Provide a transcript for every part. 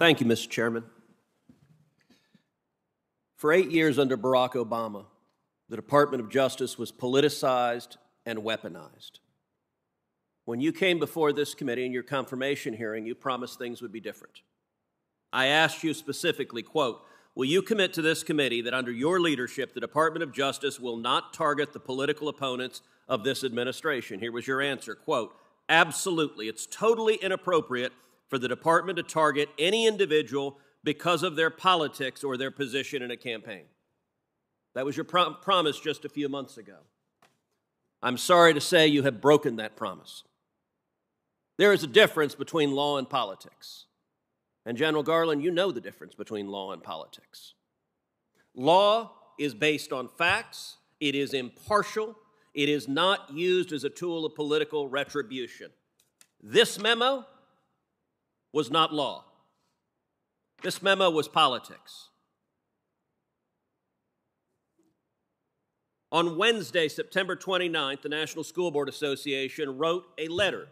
Thank you, Mr. Chairman. For 8 years under Barack Obama, the Department of Justice was politicized and weaponized. When you came before this committee in your confirmation hearing, you promised things would be different. I asked you specifically, quote, will you commit to this committee that under your leadership, the Department of Justice will not target the political opponents of this administration? Here was your answer, quote, absolutely. It's totally inappropriate for the department to target any individual because of their politics or their position in a campaign. That was your promise just a few months ago. I'm sorry to say you have broken that promise. There is a difference between law and politics. And General Garland, you know the difference between law and politics. Law is based on facts. It is impartial. It is not used as a tool of political retribution. This memo was not law. This memo was politics. On Wednesday, September 29th, the National School Board Association wrote a letter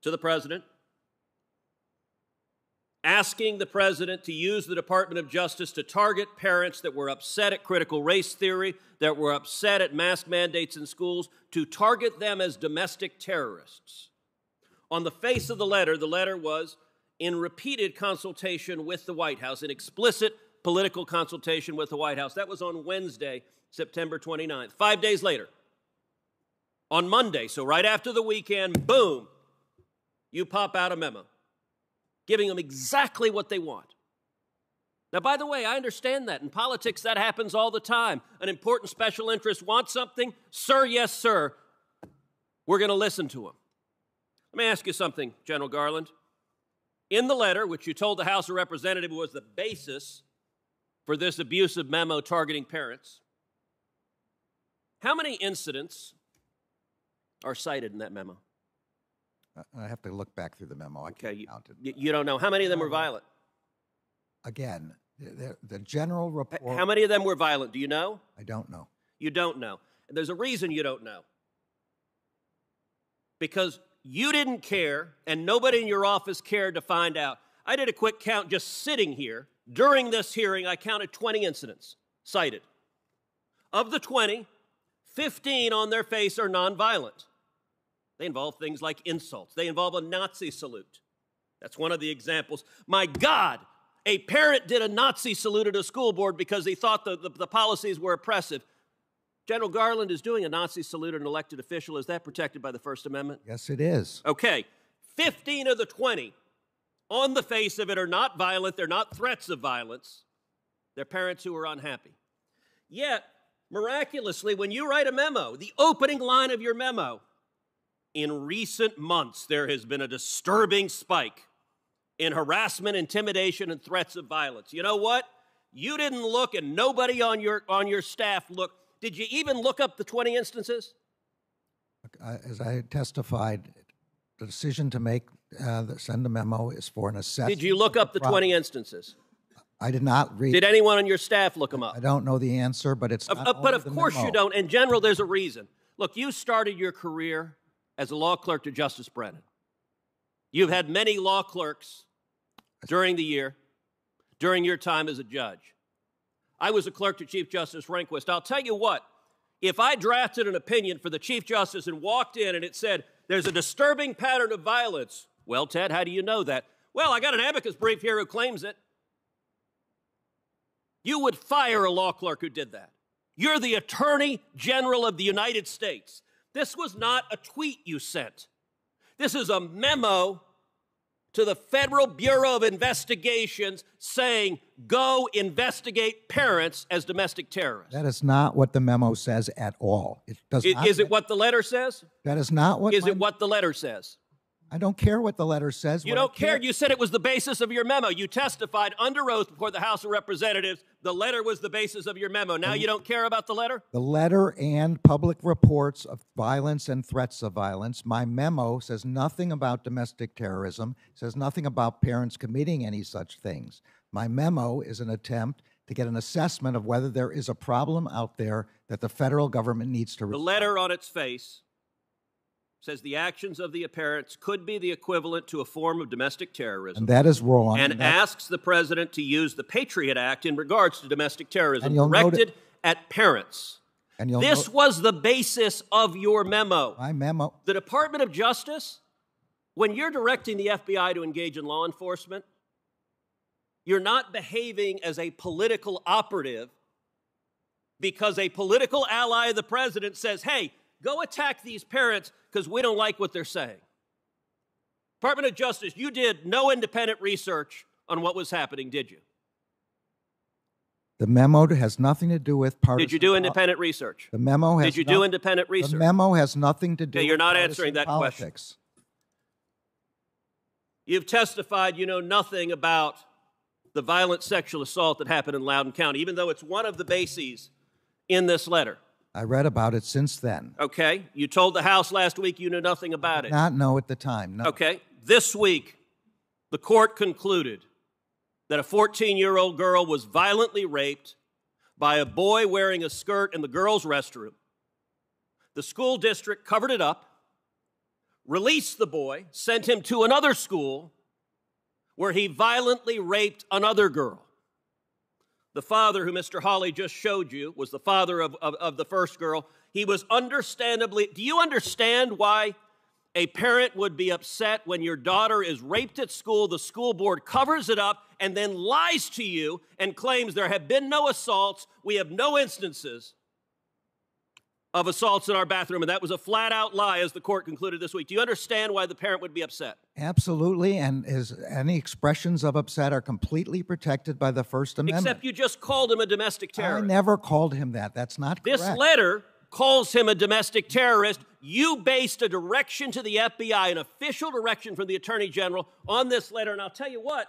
to the president asking the president to use the Department of Justice to target parents that were upset at critical race theory, that were upset at mask mandates in schools, to target them as domestic terrorists. On the face of the letter was in repeated consultation with the White House, in explicit political consultation with the White House. That was on Wednesday, September 29th. 5 days later, on Monday, so right after the weekend, boom, you pop out a memo, giving them exactly what they want. Now, by the way, I understand that. In politics, that happens all the time. An important special interest wants something. Sir, yes, sir. We're going to listen to him. Let me ask you something, General Garland. In the letter, which you told the House of Representatives was the basis for this abusive memo targeting parents, how many incidents are cited in that memo? I have to look back through the memo. I can't count it. You don't know. How many of them were violent? Again, the general report. How many of them were violent? Do you know? I don't know. You don't know. And there's a reason you don't know. Because you didn't care, and nobody in your office cared to find out. I did a quick count just sitting here. During this hearing, I counted 20 incidents cited. Of the 20, 15 on their face are nonviolent. They involve things like insults. They involve a Nazi salute. That's one of the examples. My God, a parent did a Nazi salute at a school board because he thought the policies were oppressive. General Garland is doing a Nazi salute at an elected official. Is that protected by the First Amendment? Yes, it is. Okay. 15 of the 20 on the face of it are not violent. They're not threats of violence. They're parents who are unhappy. Yet, miraculously, when you write a memo, the opening line of your memo, in recent months, there has been a disturbing spike in harassment, intimidation, and threats of violence. You know what? You didn't look, and nobody on your staff looked. Did you even look up the 20 instances? As I testified, the decision to send a memo is for an assessment. Did you look up the 20 instances? I did not read. Did anyone on your staff look them up? I don't know the answer, but it's not but of course you don't. And General, there's a reason. Look, you started your career as a law clerk to Justice Brennan. You've had many law clerks during the year, during your time as a judge. I was a clerk to Chief Justice Rehnquist. I'll tell you what, if I drafted an opinion for the Chief Justice and walked in and it said, there's a disturbing pattern of violence, well, Ted, how do you know that? Well, I got an amicus brief here who claims it. You would fire a law clerk who did that. You're the Attorney General of the United States. This was not a tweet you sent. This is a memo to the Federal Bureau of Investigations saying, go investigate parents as domestic terrorists. That is not what the memo says at all. It does not. Is it what the letter says? That is not what. Is it what the letter says? I don't care what the letter says. You don't care? You said it was the basis of your memo. You testified under oath before the House of Representatives. The letter was the basis of your memo. Now you don't care about the letter? The letter and public reports of violence and threats of violence. My memo says nothing about domestic terrorism, says nothing about parents committing any such things. My memo is an attempt to get an assessment of whether there is a problem out there that the federal government needs to resolve. The letter on its face says the actions of the parents could be the equivalent to a form of domestic terrorism. And that is wrong. And asks the president to use the Patriot Act in regards to domestic terrorism And directed at parents. And This was the basis of your memo. My memo. The Department of Justice, when you're directing the FBI to engage in law enforcement, you're not behaving as a political operative because a political ally of the president says, hey, go attack these parents because we don't like what they're saying. Department of Justice, you did no independent research on what was happening, did you? The memo has nothing to do with partisan. Did you do independent research? The memo has. Did you do independent research? The memo has nothing to do. Okay, you're with not partisan answering that politics. question. You've testified you know nothing about the violent sexual assault that happened in Loudoun County, even though it's one of the bases in this letter. I read about it since then. Okay. You told the House last week you knew nothing about it. Not know at the time. No. Okay. This week, the court concluded that a 14-year-old girl was violently raped by a boy wearing a skirt in the girls' restroom. The school district covered it up, released the boy, sent him to another school where he violently raped another girl. The father, who Mr. Hawley just showed you, was the father of the first girl. He was understandably, do you understand why a parent would be upset when your daughter is raped at school, the school board covers it up, and then lies to you and claims there have been no assaults, we have no instances of assaults in our bathroom, and that was a flat-out lie, as the court concluded this week. Do you understand why the parent would be upset? Absolutely, and any expressions of upset are completely protected by the First Amendment. Except you just called him a domestic terrorist. I never called him that. That's not correct. This letter calls him a domestic terrorist. You based a direction to the FBI, an official direction from the Attorney General, on this letter, and I'll tell you what,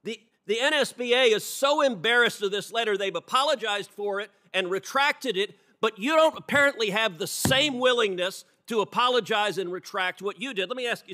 the NSBA is so embarrassed of this letter, they've apologized for it and retracted it, but you don't apparently have the same willingness to apologize and retract what you did. Let me ask you